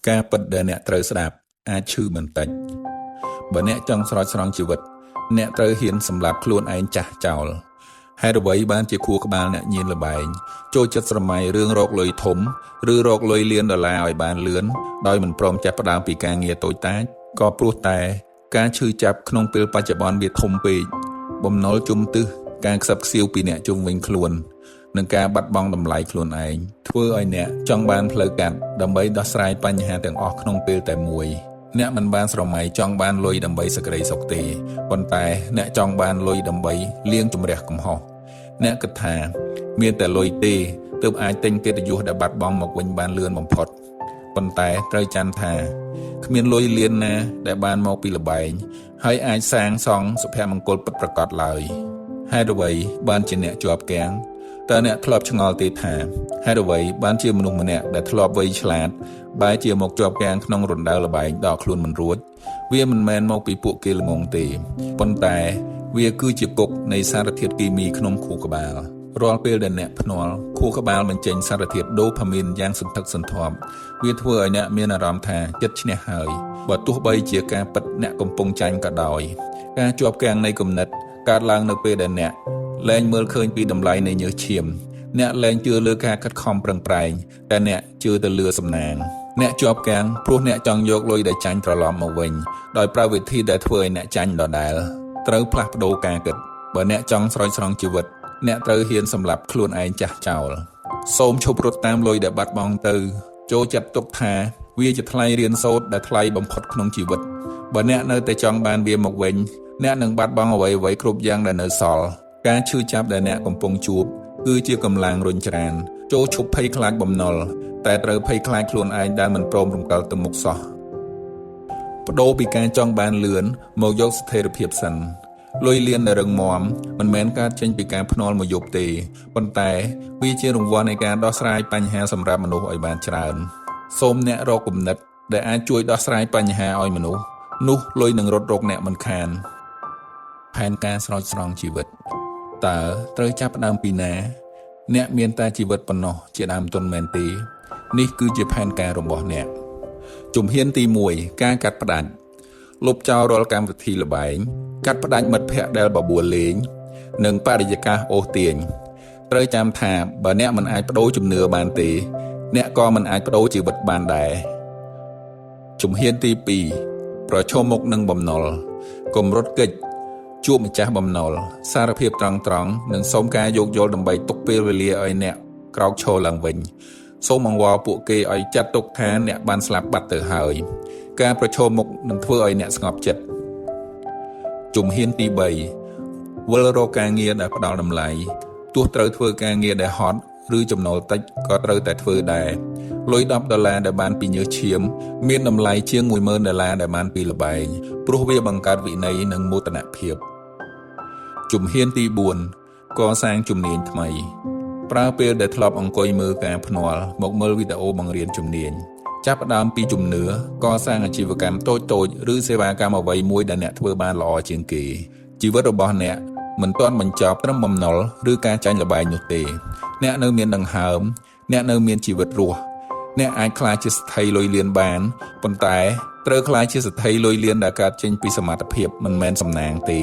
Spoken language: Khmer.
ការពិតដែលអ្នកត្រូវស្ដាប់អាចឈឺបន្តិចបើអ្នកចង់ស្រោចស្រង់ជីវិតអ្នកត្រូវហ៊ានសម្លាប់ខ្លួនឯងចាស់ចោលហេតុអ្វីបានជាខួរក្បាលអ្នកញៀនលបែងចូលចិត្តស្រមៃរឿងរកលុយធំឬរកលុយលានដុល្លារឲ្យបានលឿនដោយមិនព្រមចាប់ផ្ដើមពីការងារតូចតាចក៏ព្រោះតែការឈឺចាប់ក្នុងពេលបច្ចុប្បន្នវាធំពេកបំណុលជុំទឹះការខ្សឹបខ្សៀវពីអ្នកជុំវិញខ្លួននិងការបាត់បង់តម្លៃខ្លួនឯងធ្វើឲ្យអ្នកចង់បានផ្លូវកាត់ដើម្បីដោះស្រាយបញ្ហាទាំងអស់ក្នុងពេលតែមួយអ្នកមិនបានស្រមៃចង់បានលុយដើម្បីសេចក្តីសុខទេប៉ុន្តែអ្នកចង់បានលុយដើម្បីលាងជម្រះកំហុសអ្នកគិតថាមានតែលុយទេទើបអាចទិញកិត្តិយសដែលបាត់បង់មកវិញបានលឿនបំផុតប៉ុន្តែត្រូវចាំថាគ្មានលុយលានណាដែលបានមកពីល្បែងហើយអាចសាងសង់សុភមង្គលពិតប្រាកដឡើយហេតុអ្វីបានជាអ្នកជាប់គាំងតើអ្នកធ្លាប់ឆ្ងល់ទេថាហេតុអ្វីបានជាមនុស្សម្នាក់ដែលធ្លាប់វៃឆ្លាតបែរជាមកជាប់គាំងក្នុងរណ្ដៅល្បែងដកខ្លួនមិនរួចវាមិនមែនមកពីពួកគេល្ងងទេប៉ុន្តែវាគឺជាគុកនៃសារធាតុគីមីក្នុងខួរក្បាលរាល់ពេលដែលអ្នកភ្នាល់ខួរក្បាលបញ្ចេញសារធាតុដូផាមីនយ៉ាងសន្ធឹកសន្ធាប់វាធ្វើឲ្យអ្នកមានអារម្មណ៍ថាចិត្តឈ្នះហើយបើទោះបីជាការពិតអ្នកកំពុងចាញ់ក៏ដោយការជាប់គាំងនៃគំនិតកើតឡើងនៅពេលដែលអ្នកលែងមើលឃើញពីតម្លៃនៃញើសឈាមអ្នកលែងជឿលើការខិតខំប្រឹងប្រែងតែអ្នកជឿទៅលើសំណាងអ្នកជាប់គាំងព្រោះអ្នកចង់យកលុយដែលចាញ់ត្រឡប់មកវិញដោយប្រើវិធីដែលធ្វើឲ្យអ្នកចាញ់ដដែលត្រូវផ្លាស់ប្ដូរការគិតបើអ្នកចង់ស្រោចស្រង់ជីវិតអ្នកត្រូវហ៊ានសម្លាប់ខ្លួនឯងចាស់ចោលសូមឈប់រត់តាមលុយដែលបាត់បង់ទៅចូលចិត្តទុកថាវាជាថ្លៃរៀនសូត្រដែលថ្លៃបំផុតក្នុងជីវិតបើអ្នកនៅតែចង់បានវាមកវិញអ្នកនឹងបាត់បង់អ្វីៗគ្រប់យ៉ាងដែលនៅសល់ការឈឺចាប់ដែលអ្នកកំពុងជួបគឺជាកម្លាំងរុញច្រានចូលឈប់ភ័យខ្លាចបំណុលតែត្រូវភ័យខ្លាចខ្លួនឯងដែលមិនព្រមរំកិលទៅមុខសោះបដូរពីការចង់បានលឿនមកយកស្ថិរភាពសិនលុយលានដែលរឹងមាំមិនមែនកើតចេញពីការភ្នាល់មួយយប់ទេប៉ុន្តែវាជារង្វាន់នៃការដោះស្រាយបញ្ហាសម្រាប់មនុស្សឲ្យបានច្រើនសូមអ្នករកគំនិតដែលអាចជួយដោះស្រាយបញ្ហាឲ្យមនុស្សនោះលុយនឹងរត់រកអ្នកមិនខានផែនការស្រោចស្រង់ជីវិតតើត្រូវចាប់ផ្ដើមពីណាអ្នកមានតែជីវិតប៉ុណ្ណោះជាដើមទុនមែនទេនេះគឺជាផែនការរបស់អ្នកជំហានទី1ការកាត់ផ្ដាច់លុបចោលរាល់កម្មវិធីល្បែងកាត់ផ្ដាច់មិត្តភ័ក្តិដែលបបួលលេងនិងបរិយាកាសអូសទាញត្រូវចាំថាបើអ្នកមិនអាចបដូរជំនឿបានទេអ្នកក៏មិនអាចបដូរជីវិតបានដែរជំហានទី2ប្រឈមមុខនឹងបំណុលកុំរត់គេចជួបម្ចាស់បំណុលសារភាពត្រង់និងសូមការយោគយល់ដើម្បីទុកពេលវេលាឲ្យអ្នកក្រោកឈរឡើងវិញសូមអង្វរពួកគេឲ្យចាត់ទុកថាអ្នកបានស្លាប់បាត់ទៅហើយការប្រឈមមុខនឹងធ្វើឲ្យអ្នកស្ងប់ចិត្តជំហានទី3វិលរកការងារដែលផ្ដល់តម្លៃទោះត្រូវធ្វើការងារដែលហត់ឬចំណូលតិចក៏ត្រូវតែធ្វើដែរលុយ$10ដែលបានពីញើសឈាមមានតម្លៃជាង$10,000ដែលបានពីល្បែងព្រោះវាបង្កើតវិន័យនិងមោទនភាពជំហានទី4កសាងជំនាញថ្មីប្រើពេលដែលធ្លាប់អង្គុយមើលការភ្នាល់មកមើលវីដេអូបង្រៀនជំនាញចាប់ផ្ដើមពីជំនឿកសាងអាជីវកម្មតូចៗឬសេវាកម្មអ្វីមួយដែលអ្នកធ្វើបានល្អជាងគេជីវិតរបស់អ្នកមិនទាន់បញ្ចប់ត្រឹមបំណុលឬការចាញ់ល្បែងនោះទេអ្នកនៅមានដង្ហើមអ្នកនៅមានជីវិតរស់អ្នកអាចក្លាយជាស្ថិរលុយលានបានប៉ុន្តែត្រូវក្លាយជាស្ថិរលុយលានដែលកើតចេញពីសមត្ថភាពមិនមែនសំណាងទេ